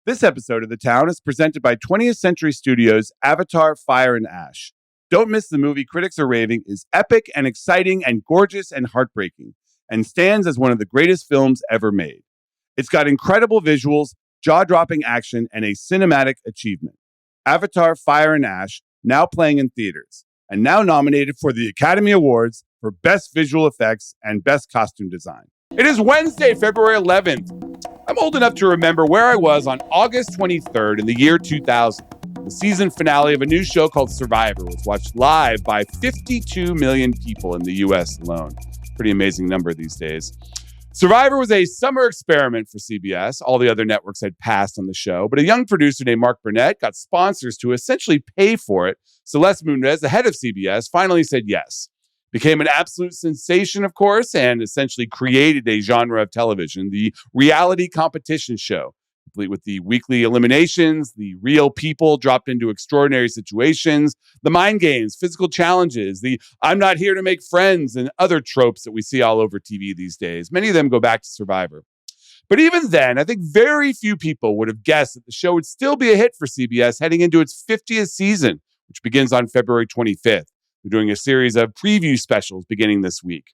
This episode of The Town is presented by 20th Century Studios' Avatar: Fire and Ash. Don't miss the movie critics are raving is epic and exciting and gorgeous and heartbreaking, and stands as one of the greatest films ever made. It's got incredible visuals, jaw-dropping action, and a cinematic achievement. Avatar: Fire and Ash, now playing in theaters, and now nominated for the Academy Awards for Best Visual Effects and Best Costume Design. It is Wednesday, February 11th. I'm old enough to remember where I was on August 23rd in the year 2000. The season finale of a new show called Survivor was watched live by 52 million people in the U.S. alone. Pretty amazing number these days. Survivor was a summer experiment for CBS. All the other networks had passed on the show, but a young producer named Mark Burnett got sponsors to essentially pay for it. Celeste Munez, the head of CBS, finally said yes. Became an absolute sensation, of course, and essentially created a genre of television, the reality competition show, complete with the weekly eliminations, the real people dropped into extraordinary situations, the mind games, physical challenges, the I'm not here to make friends, and other tropes that we see all over TV these days. Many of them go back to Survivor. But even then, I think very few people would have guessed that the show would still be a hit for CBS heading into its 50th season, which begins on February 25th. They're doing a series of preview specials beginning this week.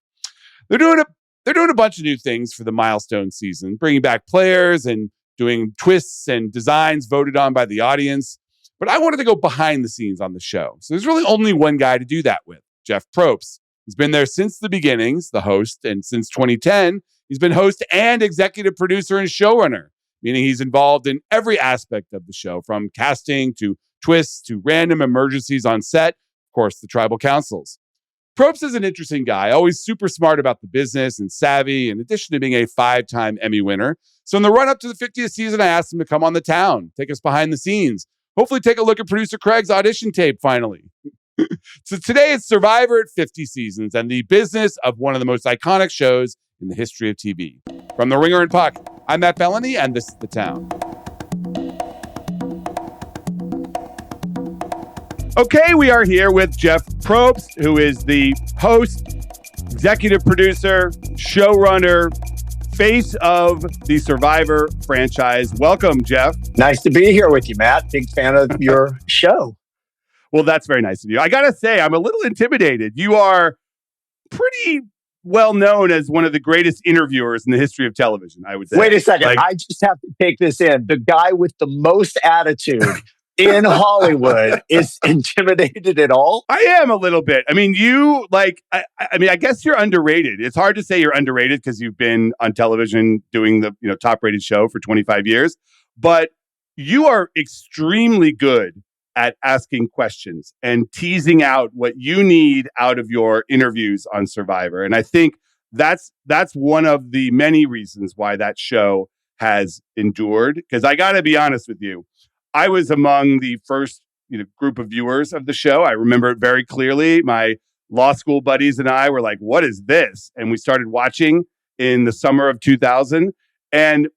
They're doing a bunch of new things for the milestone season, bringing back players and doing twists and designs voted on by the audience. But I wanted to go behind the scenes on the show. So there's really only one guy to do that with, Jeff Probst. He's been there since the beginnings, the host, and since 2010, he's been host and executive producer and showrunner, meaning he's involved in every aspect of the show, from casting to twists to random emergencies on set. Of course, the tribal councils. Probst is an interesting guy, always super smart about the business and savvy, in addition to being a 5-time Emmy winner. So in the run-up to the 50th season, I asked him to come on The Town, take us behind the scenes, hopefully take a look at producer Craig's audition tape finally. So today it's Survivor at 50 seasons and the business of one of the most iconic shows in the history of TV. From The Ringer and Puck, I'm Matt Belloni, and this is The Town. Okay, we are here with Jeff Probst, who is the host, executive producer, showrunner, face of the Survivor franchise. Welcome, Jeff. Nice to be here with you, Matt. Big fan of your show. Well, that's very nice of you. I got to say, I'm a little intimidated. You are pretty well known as one of the greatest interviewers in the history of television, I would say. Wait a second. I just have to take this in. The guy with the most attitude in Hollywood is intimidated at all? I am a little bit. I mean, I guess you're underrated. It's hard to say you're underrated because you've been on television doing the top rated show for 25 years, but you are extremely good at asking questions and teasing out what you need out of your interviews on Survivor. And I think that's one of the many reasons why that show has endured. Because I got to be honest with you, I was among the first group of viewers of the show. I remember it very clearly. My law school buddies and I were like, what is this? And we started watching in the summer of 2000. And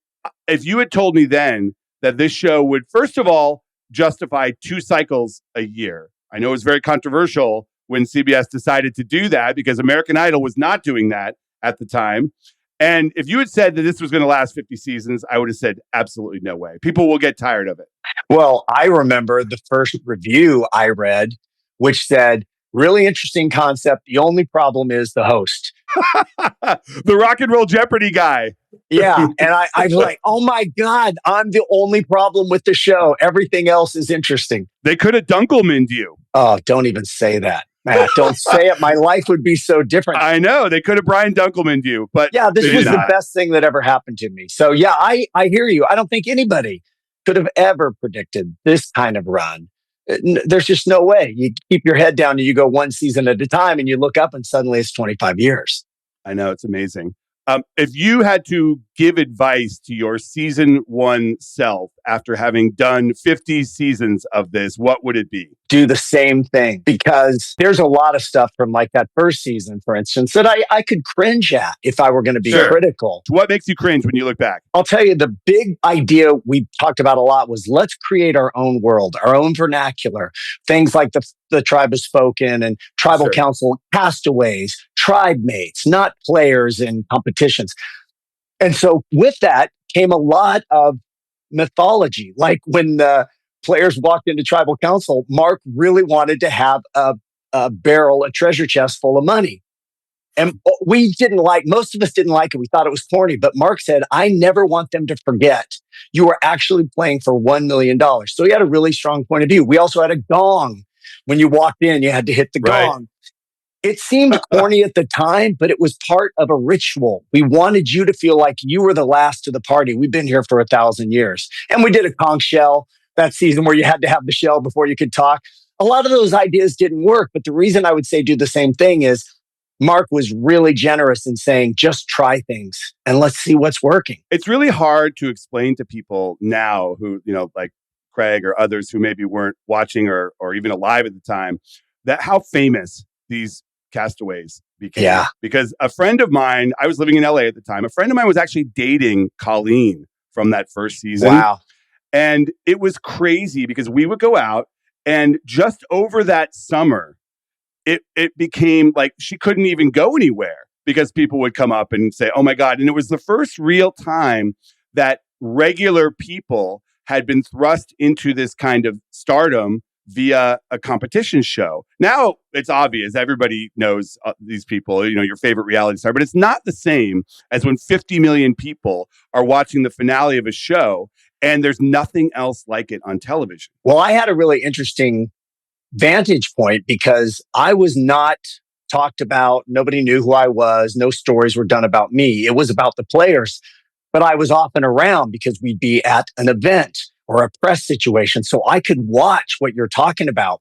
if you had told me then that this show would, first of all, justify 2 cycles a year. I know it was very controversial when CBS decided to do that because American Idol was not doing that at the time. And if you had said that this was going to last 50 seasons, I would have said absolutely no way. People will get tired of it. Well, I remember the first review I read, which said, really interesting concept. The only problem is the host. The Rock and Roll Jeopardy guy. Yeah. And I was like, oh my God, I'm the only problem with the show. Everything else is interesting. They could have Dunkelman'd you. Oh, don't even say that. Matt, don't say it. My life would be so different. I know. They could have Brian Dunkelman'd you, but yeah, this was the best thing that ever happened to me. So yeah, I hear you. I don't think anybody could have ever predicted this kind of run. There's just no way. You keep your head down and you go one season at a time and you look up and suddenly it's 25 years. I know. It's amazing. If you had to give advice to your season 1 self after having done 50 seasons of this, what would it be? Do the same thing, because there's a lot of stuff from like that first season, for instance, that I could cringe at if I were going to be critical. What makes you cringe when you look back? I'll tell you, the big idea we talked about a lot was let's create our own world, our own vernacular. Things like the tribe has spoken and tribal council castaways, tribe mates, not players in competitions. And so with that came a lot of mythology. Like when the players walked into tribal council, Mark really wanted to have a treasure chest full of money. And most of us didn't like it. We thought it was corny. But Mark said, I never want them to forget you were actually playing for $1 million. So he had a really strong point of view. We also had a gong. When you walked in, you had to hit the gong. It seemed corny at the time, but it was part of a ritual. We wanted you to feel like you were the last to the party. We've been here for 1,000 years. And we did a conch shell that season where you had to have the shell before you could talk. A lot of those ideas didn't work. But the reason I would say do the same thing is Mark was really generous in saying, just try things and let's see what's working. It's really hard to explain to people now who, like Craig or others who maybe weren't watching or even alive at the time, that how famous these castaways became. Yeah. Because a friend of mine, I was living in LA at the time, a friend of mine was actually dating Colleen from that first season. Wow. And it was crazy because we would go out and just over that summer, it became like she couldn't even go anywhere because people would come up and say, oh my God. And it was the first real time that regular people had been thrust into this kind of stardom via a competition show. Now it's obvious. Everybody knows these people, your favorite reality star, but it's not the same as when 50 million people are watching the finale of a show and there's nothing else like it on television. Well, I had a really interesting vantage point because I was not talked about. Nobody knew who I was. No stories were done about me. It was about the players, but I was often around because we'd be at an event or a press situation. So I could watch what you're talking about.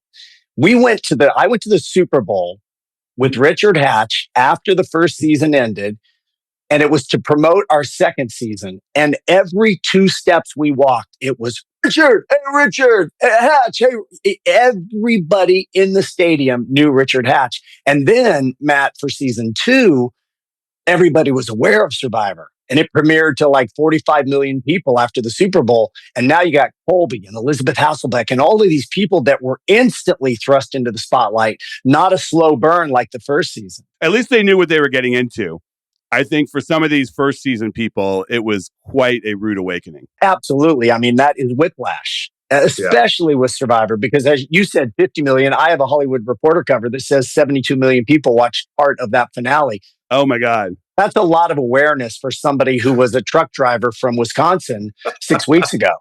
I went to the Super Bowl with Richard Hatch after the first season ended. And it was to promote our second season. And every 2 steps we walked, it was Richard, hey, Hatch, hey. Everybody in the stadium knew Richard Hatch. And then, Matt, for season 2, everybody was aware of Survivor. And it premiered to like 45 million people after the Super Bowl. And now you got Colby and Elizabeth Hasselbeck and all of these people that were instantly thrust into the spotlight, not a slow burn like the first season. At least they knew what they were getting into. I think for some of these first season people, it was quite a rude awakening. Absolutely. I mean, that is whiplash, especially with Survivor, because as you said, 50 million. I have a Hollywood Reporter cover that says 72 million people watched part of that finale. Oh my God. That's a lot of awareness for somebody who was a truck driver from Wisconsin 6 weeks ago.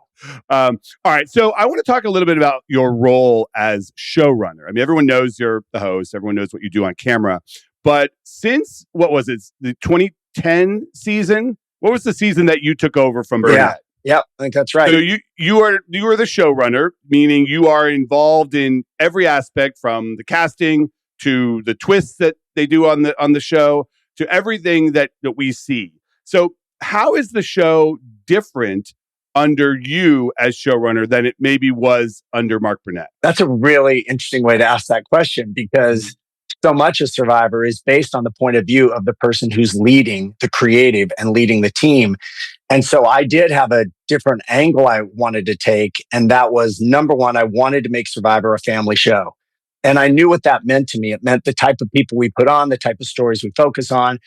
All right. So I want to talk a little bit about your role as showrunner. I mean, everyone knows you're the host. Everyone knows what you do on camera. But since, what was it, the 2010 season? What was the season that you took over from Burnett? Yeah, I think that's right. So you are the showrunner, meaning you are involved in every aspect from the casting to the twists that they do on the show to everything that we see. So how is the show different under you as showrunner than it maybe was under Mark Burnett? That's a really interesting way to ask that question because so much of Survivor is based on the point of view of the person who's leading the creative and leading the team. And so I did have a different angle I wanted to take. And that was number one, I wanted to make Survivor a family show. And I knew what that meant to me. It meant the type of people we put on, the type of stories we focus on.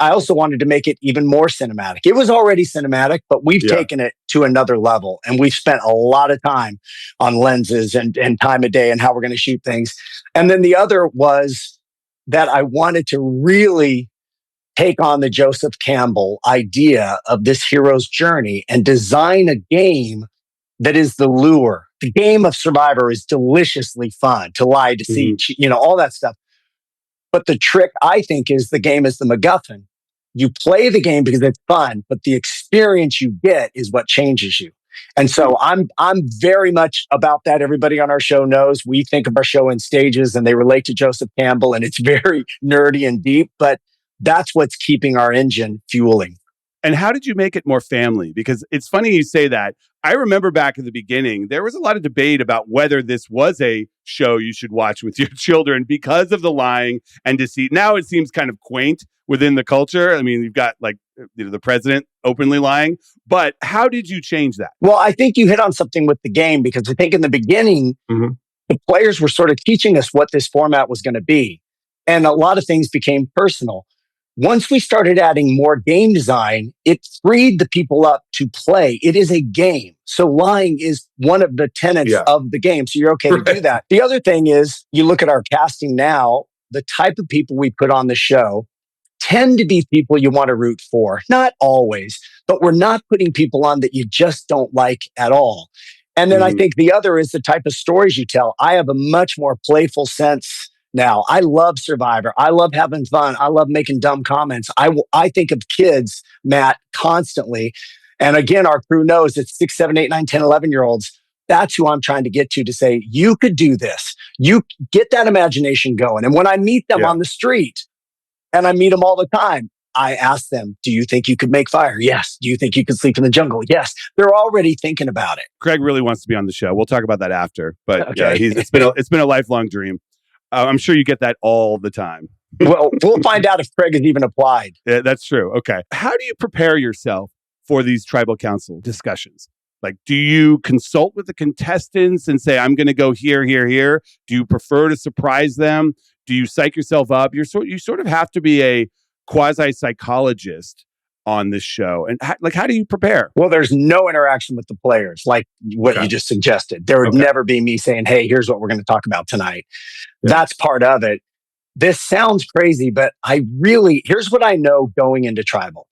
I also wanted to make it even more cinematic. It was already cinematic, but we've taken it to another level. And we've spent a lot of time on lenses and time of day and how we're going to shoot things. And then the other was that I wanted to really take on the Joseph Campbell idea of this hero's journey and design a game that is the lure. The game of Survivor is deliciously fun to lie, deceit, all that stuff. But the trick, I think, is the game is the MacGuffin. You play the game because it's fun, but the experience you get is what changes you. And so I'm very much about that. Everybody on our show knows we think of our show in stages and they relate to Joseph Campbell and it's very nerdy and deep, but that's what's keeping our engine fueling. And how did you make it more family? Because it's funny you say that. I remember back at the beginning, there was a lot of debate about whether this was a show you should watch with your children because of the lying and deceit. Now it seems kind of quaint within the culture. I mean, you've got like the president openly lying. But how did you change that? Well, I think you hit on something with the game because I think in the beginning, the players were sort of teaching us what this format was going to be. And a lot of things became personal. Once we started adding more game design, it freed the people up to play. It is a game. So lying is one of the tenets of the game. So you're okay to do that. The other thing is, you look at our casting now, the type of people we put on the show tend to be people you want to root for. Not always, but we're not putting people on that you just don't like at all. And then I think the other is the type of stories you tell. I have a much more playful sense now. I love Survivor. I love having fun. I love making dumb comments. I think of kids, Matt, constantly. And again, our crew knows it's 6, 7, 8, 9, 10, 11-year-olds. That's who I'm trying to get to say, you could do this. You get that imagination going. And when I meet them on the street, and I meet them all the time, I ask them, do you think you could make fire? Yes. Do you think you could sleep in the jungle? Yes. They're already thinking about it. Craig really wants to be on the show. We'll talk about that after. But it's been a lifelong dream. I'm sure you get that all the time. Well, we'll find out if Craig has even applied. Yeah, that's true. Okay. How do you prepare yourself for these tribal council discussions? Like, do you consult with the contestants and say, I'm going to go here, here, here? Do you prefer to surprise them? Do you psych yourself up? You sort of have to be a quasi-psychologist on this show. And how do you prepare? Well, there's no interaction with the players, like what you just suggested. There would never be me saying, hey, here's what we're going to talk about tonight. That's part of it. This sounds crazy, but here's what I know going into tribal.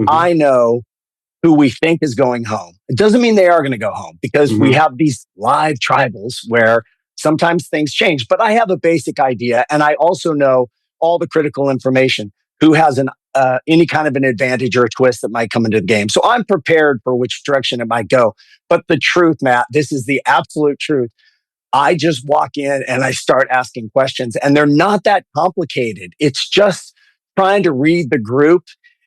I know who we think is going home. It doesn't mean they are going to go home, because we have these live tribals where sometimes things change, but I have a basic idea. And I also know all the critical information, who has any kind of an advantage or a twist that might come into the game. So I'm prepared for which direction it might go. But the truth, Matt, this is the absolute truth. I just walk in and I start asking questions, and they're not that complicated. It's just trying to read the group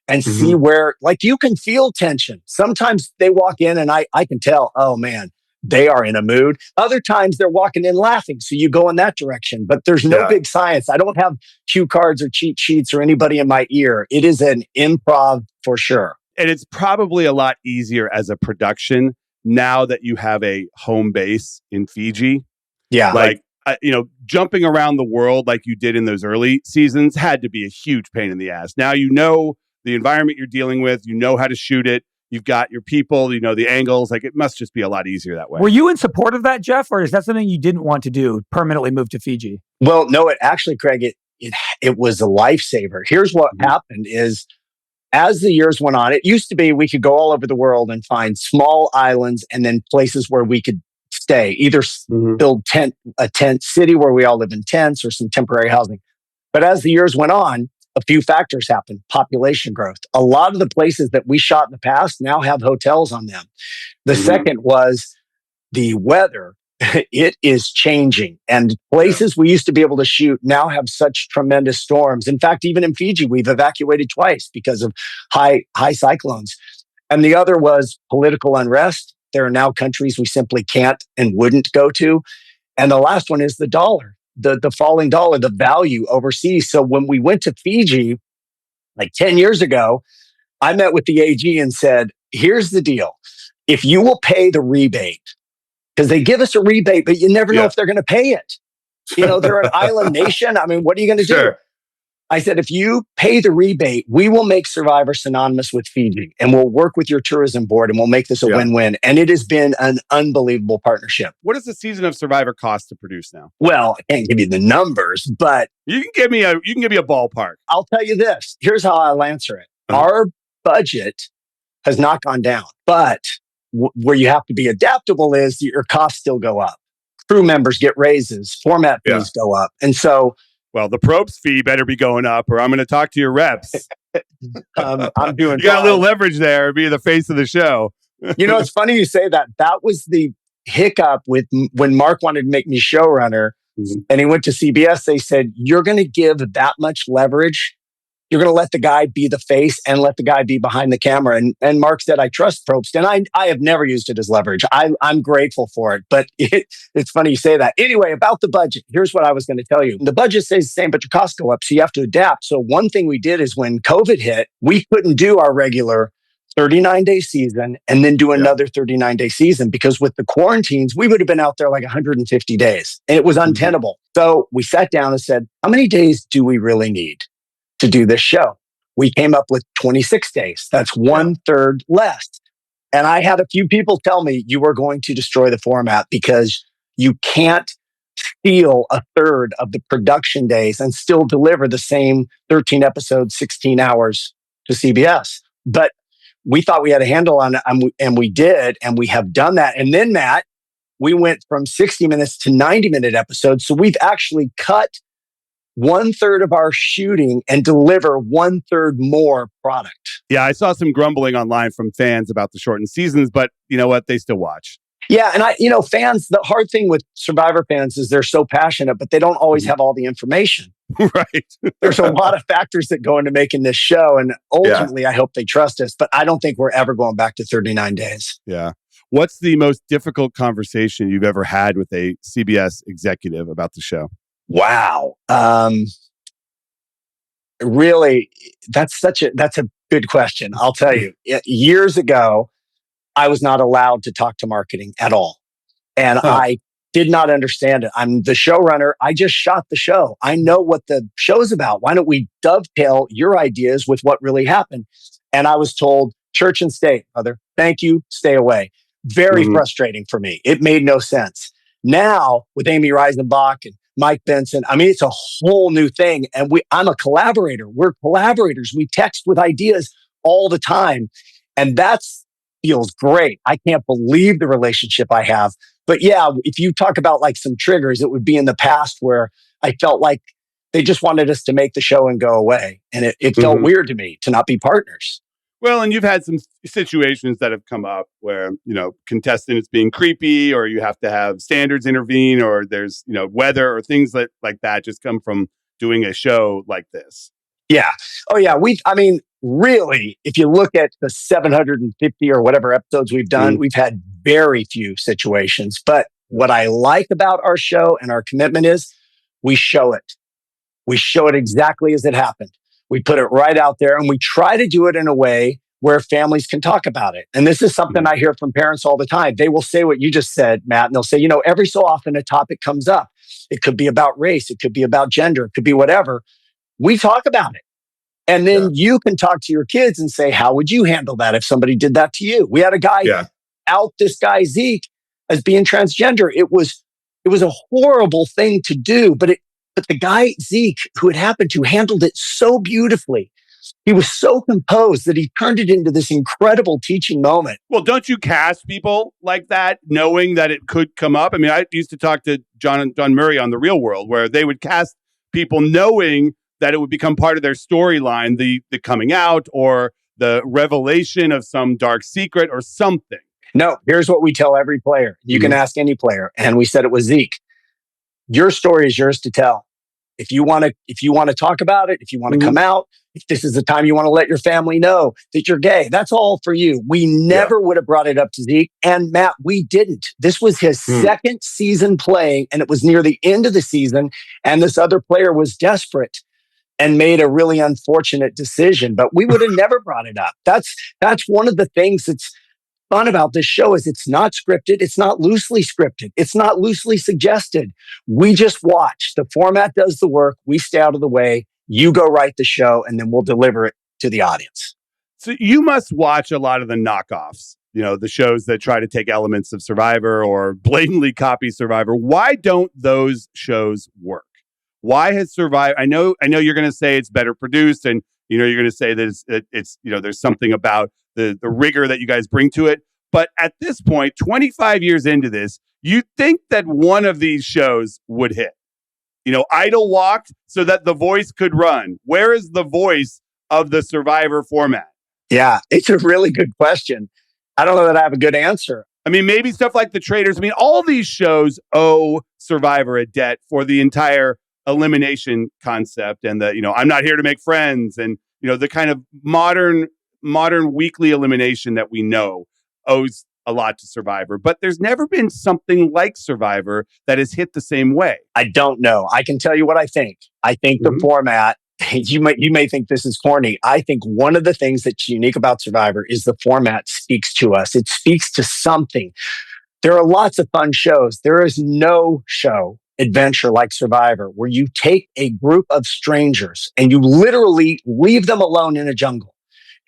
and see where, like, you can feel tension. Sometimes they walk in and I can tell, oh man, they are in a mood. Other times they're walking in laughing. So you go in that direction, but there's no big science. I don't have cue cards or cheat sheets or anybody in my ear. It is an improv for sure. And it's probably a lot easier as a production now that you have a home base in Fiji. Yeah. Like, jumping around the world like you did in those early seasons had to be a huge pain in the ass. Now you know the environment you're dealing with, you know how to shoot it. You've got your people, you know the angles. Like, it must just be a lot easier that way. Were you in support of that, Jeff, or is that something you didn't want to do, permanently move to Fiji? Well, no, it actually, Craig, it was a lifesaver. Here's what happened is, as the years went on, it used to be we could go all over the world and find small islands and then places where we could stay, either build a tent city where we all live in tents, or some temporary housing. But as the years went on, a few factors happened. Population growth. A lot of the places that we shot in the past now have hotels on them. The second was the weather. It is changing. And places we used to be able to shoot now have such tremendous storms. In fact, even in Fiji, we've evacuated twice because of high cyclones. And the other was political unrest. There are now countries we simply can't and wouldn't go to. And the last one is the dollar. The falling dollar, the value overseas. So when we went to Fiji, like 10 years ago, I met with the AG and said, here's the deal. If you will pay the rebate, because they give us a rebate, but you never know if they're going to pay it. They're an island nation. I mean, what are you going to do? I said, if you pay the rebate, we will make Survivor synonymous with Fiji, and we'll work with your tourism board, and we'll make this a win-win. And it has been an unbelievable partnership. What does the season of Survivor cost to produce now? Well, I can't give you the numbers, but you can give me a ballpark. I'll tell you this. Here's how I'll answer it. Our budget has not gone down, but where you have to be adaptable is your costs still go up. Crew members get raises, format fees go up, and so. Well, the Probst fee better be going up, or I'm going to talk to your reps. I'm doing. You got a little leverage there, be the face of the show. It's funny you say that. That was the hiccup with when Mark wanted to make me showrunner, and he went to CBS. They said, "You're going to give that much leverage. You're going to let the guy be the face and let the guy be behind the camera." And Mark said, "I trust Probst," and I have never used it as leverage. I'm grateful for it, but it's funny you say that. Anyway, about the budget, here's what I was going to tell you. The budget stays the same, but your costs go up, so you have to adapt. So one thing we did is when COVID hit, we couldn't do our regular 39-day season and then do another 39-day season, because with the quarantines, we would have been out there like 150 days, and it was untenable. So we sat down and said, how many days do we really need to do this show? We came up with 26 days. That's one third less. And I had a few people tell me you are going to destroy the format because you can't steal a third of the production days and still deliver the same 13 episodes, 16 hours to CBS. But we thought we had a handle on it, and we did, and we have done that. And then, Matt, we went from 60 minutes to 90-minute episodes. So we've actually cut one third of our shooting and deliver one third more product. Yeah, I saw some grumbling online from fans about the shortened seasons, but you know what? They still watch. Yeah, and fans, the hard thing with Survivor fans is they're so passionate, but they don't always have all the information. Right. There's a lot of factors that go into making this show, and ultimately I hope they trust us, but I don't think we're ever going back to 39 days. Yeah. What's the most difficult conversation you've ever had with a CBS executive about the show? Wow. Really, that's a good question. I'll tell you. Years ago, I was not allowed to talk to marketing at all. And I did not understand it. I'm the showrunner. I just shot the show. I know what the show's about. Why don't we dovetail your ideas with what really happened? And I was told, church and state, brother. Thank you. Stay away. Very frustrating for me. It made no sense. Now, with Amy Reisenbach and Mike Benson, I mean, it's a whole new thing. And I'm a collaborator. We're collaborators. We text with ideas all the time. And feels great. I can't believe the relationship I have. But yeah, if you talk about like some triggers, it would be in the past where I felt like they just wanted us to make the show and go away. And it felt weird to me to not be partners. Well, and you've had some situations that have come up where, contestant is being creepy, or you have to have standards intervene, or there's, weather or things like that just come from doing a show like this. Yeah. Oh yeah. Really, if you look at the 750 or whatever episodes we've done, we've had very few situations. But what I like about our show and our commitment is we show it. We show it exactly as it happened. We put it right out there, and we try to do it in a way where families can talk about it. And this is something I hear from parents all the time. They will say what you just said, Matt, and they'll say, every so often a topic comes up. It could be about race. It could be about gender. It could be whatever. We talk about it. And then you can talk to your kids and say, how would you handle that if somebody did that to you? We had a guy out this guy, Zeke, as being transgender. It was a horrible thing to do, but the guy, Zeke, who it happened to, handled it so beautifully. He was so composed that he turned it into this incredible teaching moment. Well, don't you cast people like that, knowing that it could come up? I mean, I used to talk to John Murray on The Real World, where they would cast people knowing that it would become part of their storyline, the coming out or the revelation of some dark secret or something. No, here's what we tell every player. You can ask any player. And we said it was Zeke. Your story is yours to tell. If you want to talk about it, if you want to come out, if this is the time you want to let your family know that you're gay, that's all for you. We never would have brought it up to Zeke. And Matt, we didn't. This was his second season playing, and it was near the end of the season. And this other player was desperate and made a really unfortunate decision, but we would have never brought it up. That's one of the things that's fun about this show is it's not scripted. It's not loosely scripted. It's not loosely suggested. We just watch. The format does the work. We stay out of the way. You go write the show, and then we'll deliver it to the audience. So you must watch a lot of the knockoffs, the shows that try to take elements of Survivor or blatantly copy Survivor. Why don't those shows work? Why has Survivor? I know you're going to say it's better produced, and you're going to say that it's there's something about the rigor that you guys bring to it. But at this point, 25 years into this, you'd think that one of these shows would hit. Idol walked so that The Voice could run. Where is the voice of the Survivor format? Yeah, it's a really good question. I don't know that I have a good answer. I mean, maybe stuff like The Traitors. I mean, all these shows owe Survivor a debt for the entire elimination concept and the, I'm not here to make friends, and, the kind of modern weekly elimination that we know owes a lot to Survivor. But there's never been something like Survivor that has hit the same way. I don't know. I can tell you what I think. I think the format, you may think this is corny. I think one of the things that's unique about Survivor is the format speaks to us. It speaks to something. There are lots of fun shows. There is no show adventure like Survivor, where you take a group of strangers and you literally leave them alone in a jungle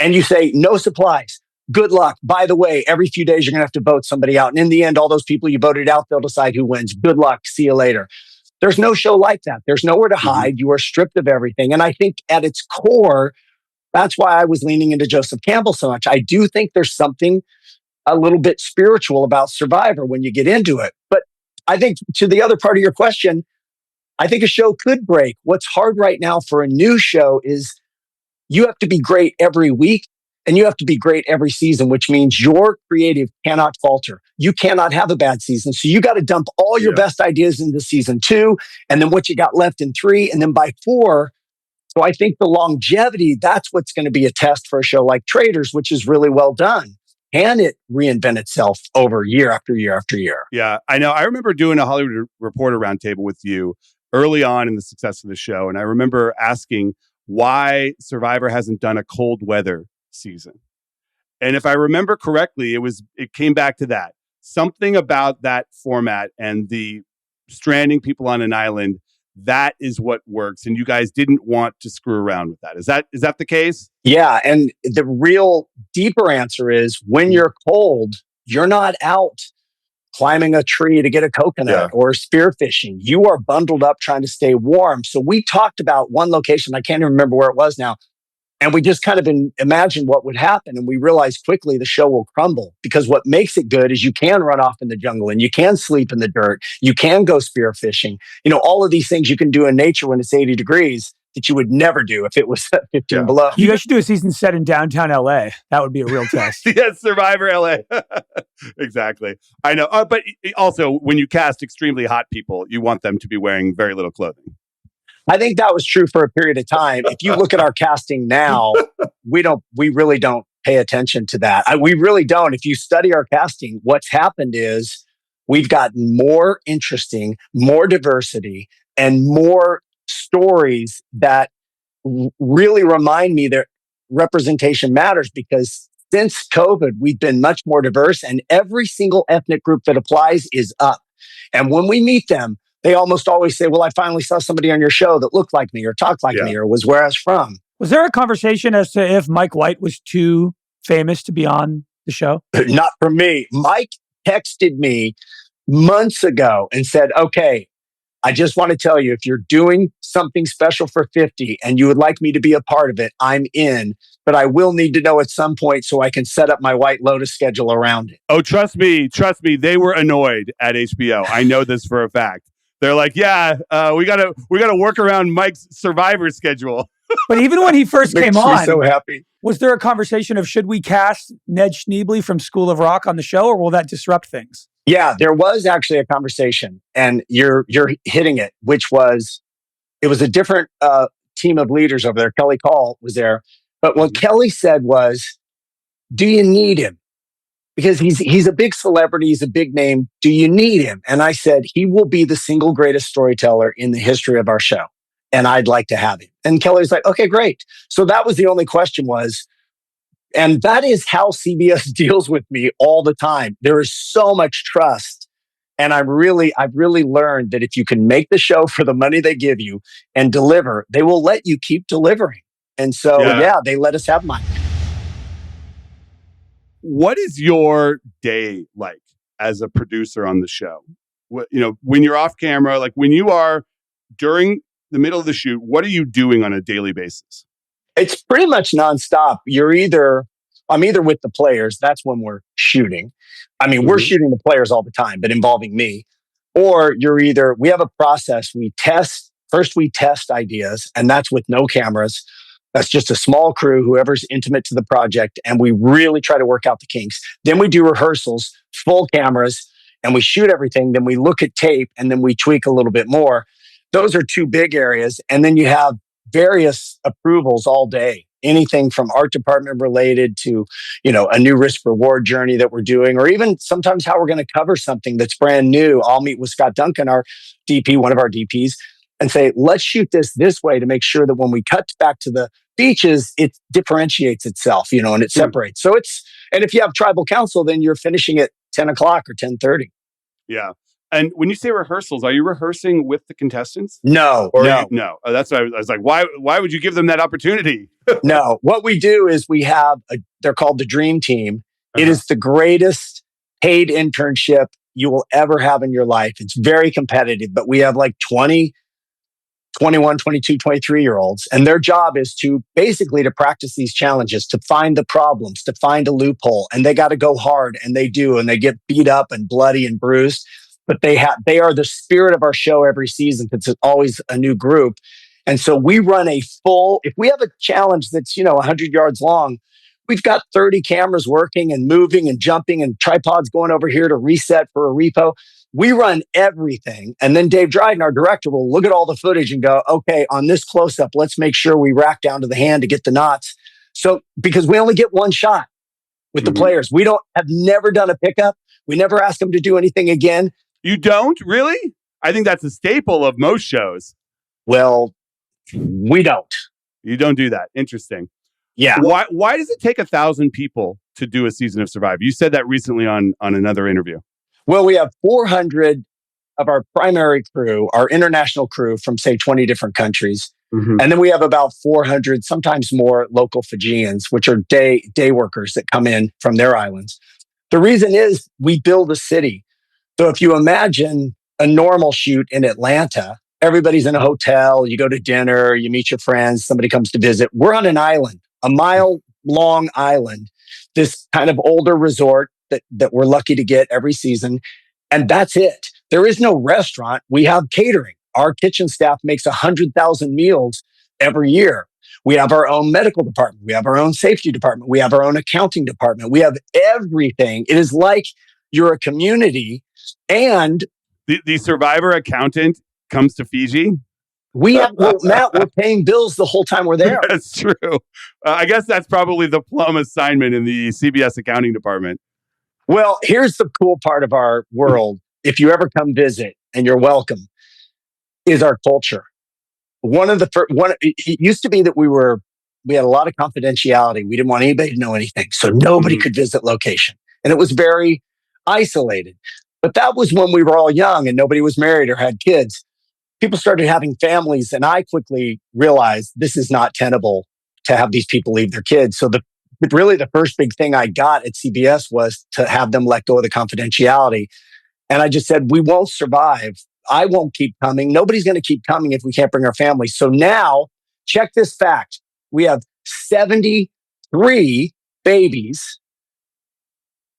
and you say, no supplies, good luck. By the way, every few days, you're going to have to vote somebody out. And in the end, all those people you voted out, they'll decide who wins. Good luck. See you later. There's no show like that. There's nowhere to hide. You are stripped of everything. And I think at its core, that's why I was leaning into Joseph Campbell so much. I do think there's something a little bit spiritual about Survivor when you get into it. But I think to the other part of your question, I think a show could break. What's hard right now for a new show is you have to be great every week and you have to be great every season, which means your creative cannot falter. You cannot have a bad season. So you got to dump all your best ideas into season 2 and then what you got left in 3 and then by 4. So I think the longevity, that's what's going to be a test for a show like Traitors, which is really well done. Can it reinvent itself over year after year after year? Yeah, I know. I remember doing a Hollywood Reporter roundtable with you early on in the success of the show. And I remember asking why Survivor hasn't done a cold weather season. And if I remember correctly, it came back to that. Something about that format and the stranding people on an island, that is what works. And you guys didn't want to screw around with that. Is that the case? Yeah. And the real deeper answer is when you're cold, you're not out climbing a tree to get a coconut or spearfishing. You are bundled up trying to stay warm. So we talked about one location. I can't even remember where it was now. And we just kind of imagined what would happen. And we realized quickly the show will crumble because what makes it good is you can run off in the jungle and you can sleep in the dirt. You can go spearfishing. All of these things you can do in nature when it's 80 degrees that you would never do if it was 15 below. You guys should do a season set in downtown LA. That would be a real test. Yes, Survivor LA. Exactly. I know. But also, when you cast extremely hot people, you want them to be wearing very little clothing. I think that was true for a period of time. If you look at our casting now, we really don't pay attention to that. We really don't. If you study our casting, what's happened is we've gotten more interesting, more diversity, and more stories that really remind me that representation matters because since COVID, we've been much more diverse and every single ethnic group that applies is up. And when we meet them, they almost always say, well, I finally saw somebody on your show that looked like me or talked like me or was where I was from. Was there a conversation as to if Mike White was too famous to be on the show? Not for me. Mike texted me months ago and said, okay, I just want to tell you, if you're doing something special for 50 and you would like me to be a part of it, I'm in. But I will need to know at some point so I can set up my White Lotus schedule around it. Oh, trust me. They were annoyed at HBO. I know this for a fact. They're like, we gotta work around Mike's Survivor schedule. But even when he first came on, so happy. Was there a conversation of should we cast Ned Schneebly from School of Rock on the show, or will that disrupt things? Yeah, there was actually a conversation, and you're hitting it, which was it was a different team of leaders over there. Kelly Call was there, but what Kelly said was, "Do you need him? Because he's a big celebrity, he's a big name. Do you need him?" And I said, "He will be the single greatest storyteller in the history of our show, and I'd like to have him." And Kelly was like, "Okay, great." So that was the only question was. And that is how CBS deals with me all the time. There is so much trust. And I've really learned that if you can make the show for the money they give you and deliver, they will let you keep delivering. And so, they let us have mine. What is your day like as a producer on the show? When you're off camera, like when you are during the middle of the shoot, what are you doing on a daily basis? It's pretty much nonstop. I'm either with the players. That's when we're shooting. I mean, we're shooting the players all the time, but involving me. Or we have a process. We test ideas, and that's with no cameras. That's just a small crew, whoever's intimate to the project. And we really try to work out the kinks. Then we do rehearsals, full cameras, and we shoot everything. Then we look at tape and then we tweak a little bit more. Those are two big areas. And then you have various approvals all day, anything from art department related to, a new risk reward journey that we're doing, or even sometimes how we're going to cover something that's brand new. I'll meet with Scott Duncan, our DP, one of our DPs, and say, let's shoot this way to make sure that when we cut back to the beaches, it differentiates itself, and it separates. So and if you have tribal council, then you're finishing at 10 o'clock or 10:30. Yeah. And when you say rehearsals, are you rehearsing with the contestants? No, Or no, no? Oh, that's why I was like, why would you give them that opportunity? no. What we do is we have they're called the Dream Team. It Uh-huh. is the greatest paid internship you will ever have in your life. It's very competitive, but we have like 20, 21, 22, 23-year-olds. And their job is to basically to practice these challenges, to find the problems, to find a loophole. And they got to go hard, and they do. And they get beat up and bloody and bruised. But they are the spirit of our show every season because it's always a new group. And so we run if we have a challenge that's, 100 yards long, we've got 30 cameras working and moving and jumping and tripods going over here to reset for a repo. We run everything. And then Dave Dryden, our director, will look at all the footage and go, okay, on this close up, let's make sure we rack down to the hand to get the knots. So, because we only get one shot with the players, we have never done a pickup. We never ask them to do anything again. You don't? Really? I think that's a staple of most shows. Well, we don't. You don't do that. Interesting. Yeah. Why does it take 1,000 people to do a season of Survivor? You said that recently on another interview. Well, we have 400 of our primary crew, our international crew from, say, 20 different countries. Mm-hmm. And then we have about 400, sometimes more, local Fijians, which are day workers that come in from their islands. The reason is we build a city. So if you imagine a normal shoot in Atlanta, everybody's in a hotel, you go to dinner, you meet your friends, somebody comes to visit. We're on an island, a mile-long island, this kind of older resort that we're lucky to get every season. And that's it. There is no restaurant. We have catering. Our kitchen staff makes 100,000 meals every year. We have our own medical department. We have our own safety department. We have our own accounting department. We have everything. It is like you're a community. And the Survivor accountant comes to Fiji. Matt, we're paying bills the whole time we're there. That's true. I guess that's probably the plum assignment in the CBS accounting department. Well, here's the cool part of our world. If you ever come visit, and you're welcome, is our culture. It used to be that we had a lot of confidentiality. We didn't want anybody to know anything. So nobody could visit location. And it was very isolated. But that was when we were all young and nobody was married or had kids. People started having families, and I quickly realized this is not tenable to have these people leave their kids. So really the first big thing I got at CBS was to have them let go of the confidentiality. And I just said, we won't survive. I won't keep coming. Nobody's going to keep coming if we can't bring our families. So now, check this fact. We have 73 babies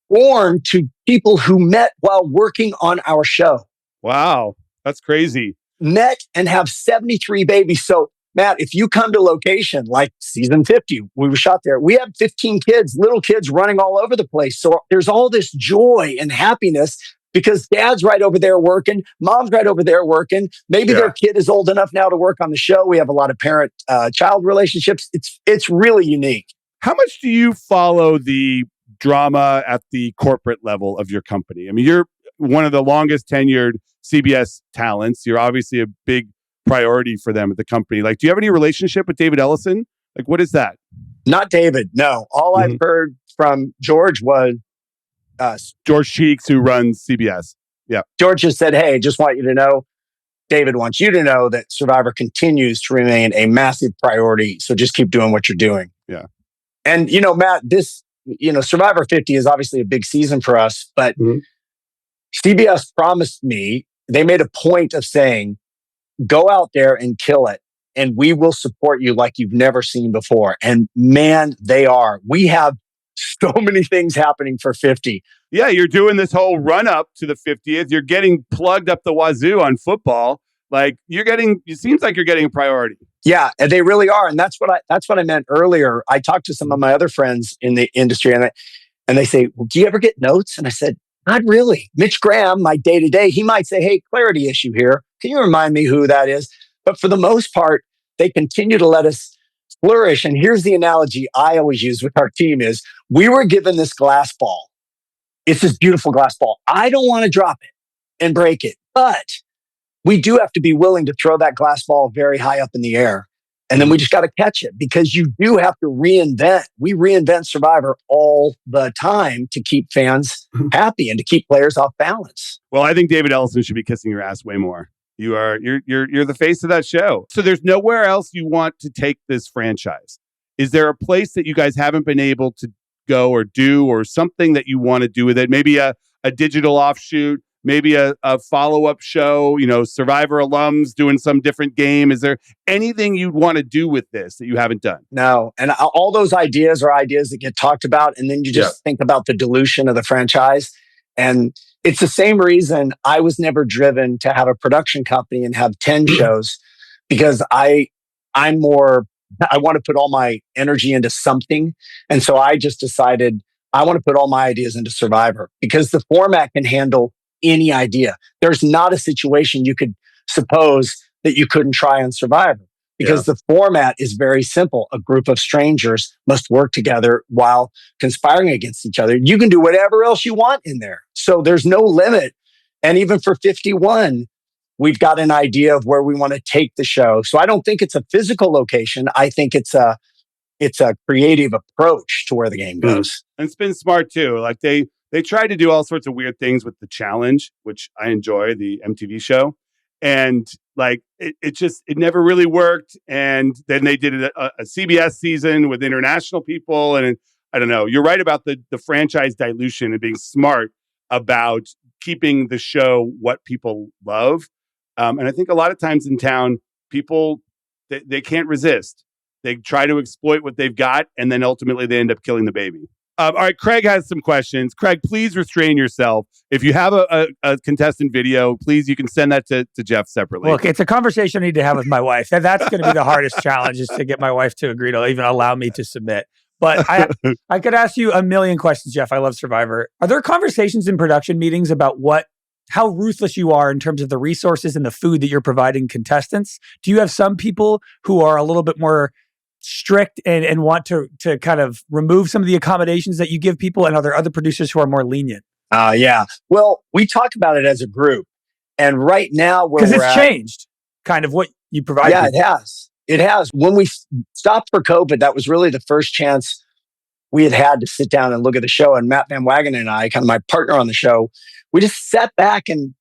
born to people who met while working on our show. Wow, that's crazy. Met and have 73 babies. So, Matt, if you come to location like season 50, we were shot there, we have 15 kids, little kids running all over the place. So there's all this joy and happiness because dad's right over there working, mom's right over there working. Maybe their kid is old enough now to work on the show. We have a lot of parent-child relationships. It's really unique. How much do you follow the drama at the corporate level of your company? I mean, you're one of the longest tenured CBS talents. You're obviously a big priority for them at the company. Like, do you have any relationship with David Ellison? Like, what is that? Not David, no. All I've heard from George was George Cheeks, who runs CBS. Yeah. George just said, hey, just want you to know, David wants you to know that Survivor continues to remain a massive priority. So just keep doing what you're doing. Yeah. And, Matt, Survivor 50 is obviously a big season for us, but CBS promised me, they made a point of saying, go out there and kill it, and we will support you like you've never seen before. And man, they are. We have so many things happening for 50. Yeah, you're doing this whole run up to the 50th. You're getting plugged up the wazoo on football. Like it seems like you're getting a priority. Yeah, and they really are. And that's what I meant earlier. I talked to some of my other friends in the industry and they say, well, do you ever get notes? And I said, not really. Mitch Graham, my day-to-day, he might say, hey, clarity issue here. Can you remind me who that is? But for the most part, they continue to let us flourish. And here's the analogy I always use with our team is we were given this glass ball. It's this beautiful glass ball. I don't want to drop it and break it, but we do have to be willing to throw that glass ball very high up in the air And then we just got to catch it, because you do have to reinvent. We reinvent Survivor all the time to keep fans happy and to keep players off balance. Well, I think David Ellison should be kissing your ass way more. You're the face of that show. So there's nowhere else you want to take this franchise. Is there a place that you guys haven't been able to go or do, or something that you want to do with it? Maybe a digital offshoot, maybe a follow-up show, Survivor alums doing some different game. Is there anything you'd want to do with this that you haven't done? No. And all those ideas are ideas that get talked about. And then you just think about the dilution of the franchise. And it's the same reason I was never driven to have a production company and have 10 shows, because I'm more, I want to put all my energy into something. And so I just decided I want to put all my ideas into Survivor, because the format can handle any idea. There's not a situation you could suppose that you couldn't try on Survivor, because the format is very simple. A group of strangers must work together while conspiring against each other. You can do whatever else you want in there. So there's no limit. And even for 51, we've got an idea of where we want to take the show. So I don't think it's a physical location. I think it's a creative approach to where the game goes. And it's been smart too. Like they tried to do all sorts of weird things with the challenge, which I enjoy, the MTV show. And like, it never really worked. And then they did a CBS season with international people. And I don't know, you're right about the franchise dilution and being smart about keeping the show what people love. And I think a lot of times in town, people, they can't resist. They try to exploit what they've got, and then ultimately they end up killing the baby. All right, Craig has some questions. Craig, please restrain yourself. If you have a contestant video, please, you can send that to Jeff separately. Look, it's a conversation I need to have with my wife. That's going to be the hardest challenge, is to get my wife to agree to even allow me to submit. But I could ask you a million questions, Jeff. I love Survivor. Are there conversations in production meetings about how ruthless you are in terms of the resources and the food that you're providing contestants? Do you have some people who are a little bit more strict and want to kind of remove some of the accommodations that you give people, and are there other producers who are more lenient? Yeah. Well, we talk about it as a group, and right now because it's changed kind of what you provide. Yeah, it has. When we stopped for COVID, that was really the first chance we had to sit down and look at the show. And Matt Van Wagen and I, kind of my partner on the show, we just sat back and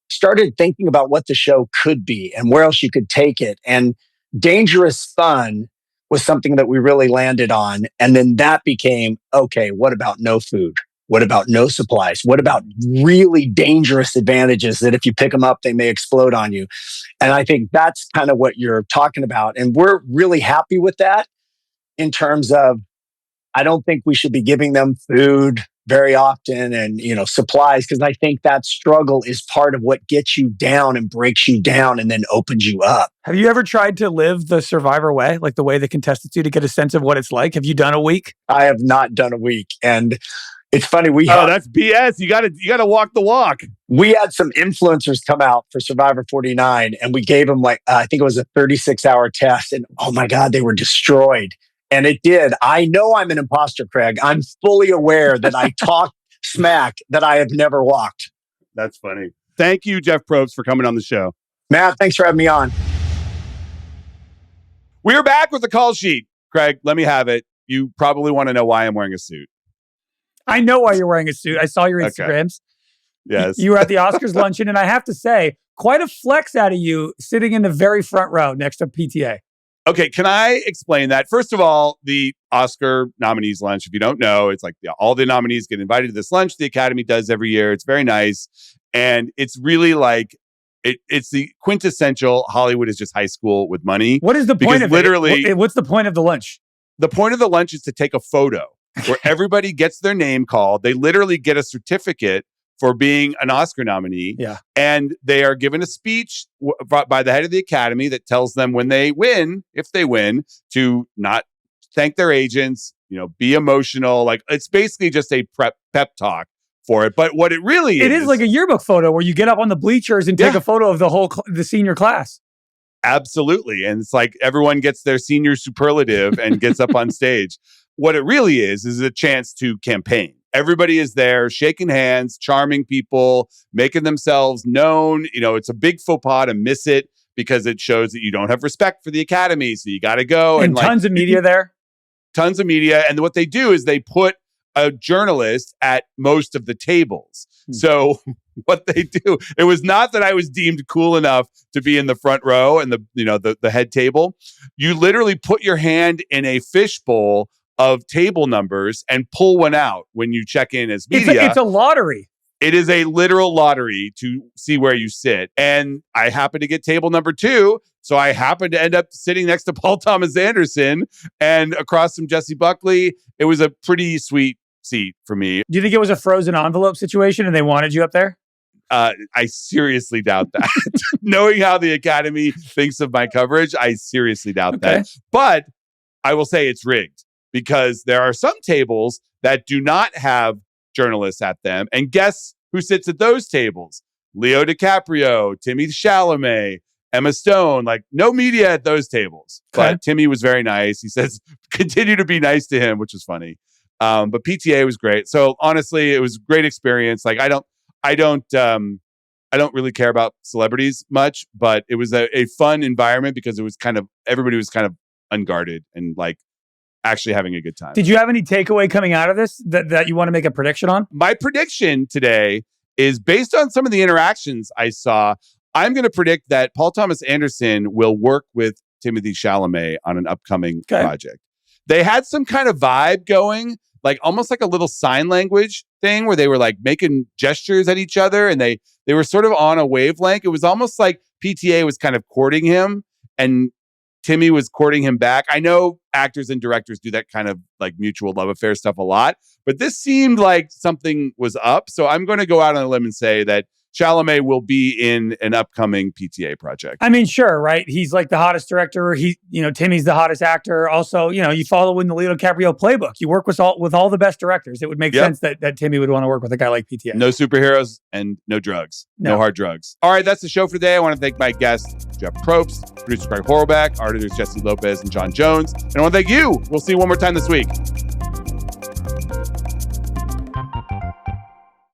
started thinking about what the show could be and where else you could take it. And dangerous fun was something that we really landed on. And then that became, okay, what about no food? What about no supplies? What about really dangerous advantages that if you pick them up, they may explode on you? And I think that's kind of what you're talking about. And we're really happy with that in terms of, I don't think we should be giving them food very often and, supplies, because I think that struggle is part of what gets you down and breaks you down and then opens you up. Have you ever tried to live the Survivor way, like the way the contestants do, to get a sense of what it's like? Have you done a week? I have not done a week. And it's funny. That's BS. You gotta walk the walk. We had some influencers come out for Survivor 49, and we gave them I think it was a 36-hour test. And oh my God, they were destroyed. And it did. I know I'm an imposter, Craig. I'm fully aware that I talk smack that I have never walked. That's funny. Thank you, Jeff Probst, for coming on the show. Matt, thanks for having me on. We're back with the call sheet. Craig, let me have it. You probably want to know why I'm wearing a suit. I know why you're wearing a suit. I saw your Instagrams. Okay. Yes. You were at the Oscars luncheon, and I have to say, quite a flex out of you sitting in the very front row next to PTA. Okay, can I explain that? First of all, the Oscar nominees lunch, if you don't know, it's like all the nominees get invited to this lunch the Academy does every year. It's very nice. And it's really like, it's the quintessential Hollywood is just high school with money. What is the point of it? What's the point of the lunch? The point of the lunch is to take a photo where everybody gets their name called. They literally get a certificate for being an Oscar nominee. Yeah. And they are given a speech by the head of the Academy that tells them when they win, if they win, to not thank their agents, be emotional. Like, it's basically just a pep talk for it. But what it really is... It is like a yearbook photo where you get up on the bleachers and take a photo of the senior class. Absolutely. And it's like everyone gets their senior superlative and gets up on stage. What it really is a chance to campaign. Everybody is there, shaking hands, charming people, making themselves known. It's a big faux pas to miss it because it shows that you don't have respect for the Academy. So you got to go. And tons of media there. Tons of media. And what they do is they put a journalist at most of the tables. So what they do, it was not that I was deemed cool enough to be in the front row and the head table. You literally put your hand in a fishbowl of table numbers and pull one out when you check in as media. It's a lottery. It is a literal lottery to see where you sit. And I happened to get table number 2. So I happened to end up sitting next to Paul Thomas Anderson and across from Jessie Buckley. It was a pretty sweet seat for me. Do you think it was a frozen envelope situation and they wanted you up there? I seriously doubt that. Knowing how the Academy thinks of my coverage, I seriously doubt that. But I will say it's rigged because there are some tables that do not have journalists at them. And guess who sits at those tables? Leo DiCaprio, Timothée Chalamet, Emma Stone, like no media at those tables. Okay. But Timmy was very nice. He says, continue to be nice to him, which was funny. But PTA was great. So honestly, it was a great experience. Like I don't really care about celebrities much, but it was a fun environment because it was everybody was kind of unguarded and like actually having a good time. Did you have any takeaway coming out of this that you want to make a prediction on? My prediction today is based on some of the interactions I saw. I'm going to predict that Paul Thomas Anderson will work with Timothée Chalamet on an upcoming project. They had some kind of vibe going, like almost like a little sign language thing where they were like making gestures at each other and they were sort of on a wavelength. It was almost like PTA was kind of courting him and Timmy was courting him back. I know actors and directors do that kind of like mutual love affair stuff a lot, but this seemed like something was up. So I'm going to go out on a limb and say that Chalamet will be in an upcoming PTA project. I mean, sure, right? He's like the hottest director. Timmy's the hottest actor. Also, you follow in the Leo DiCaprio playbook. You work with all the best directors. It would make sense that Timmy would want to work with a guy like PTA. No superheroes and no drugs. No hard drugs. All right, that's the show for today. I want to thank my guests, Jeff Probst, producer Greg Horlbeck, editors Jessie Lopez and John Jones. And I want to thank you. We'll see you one more time this week.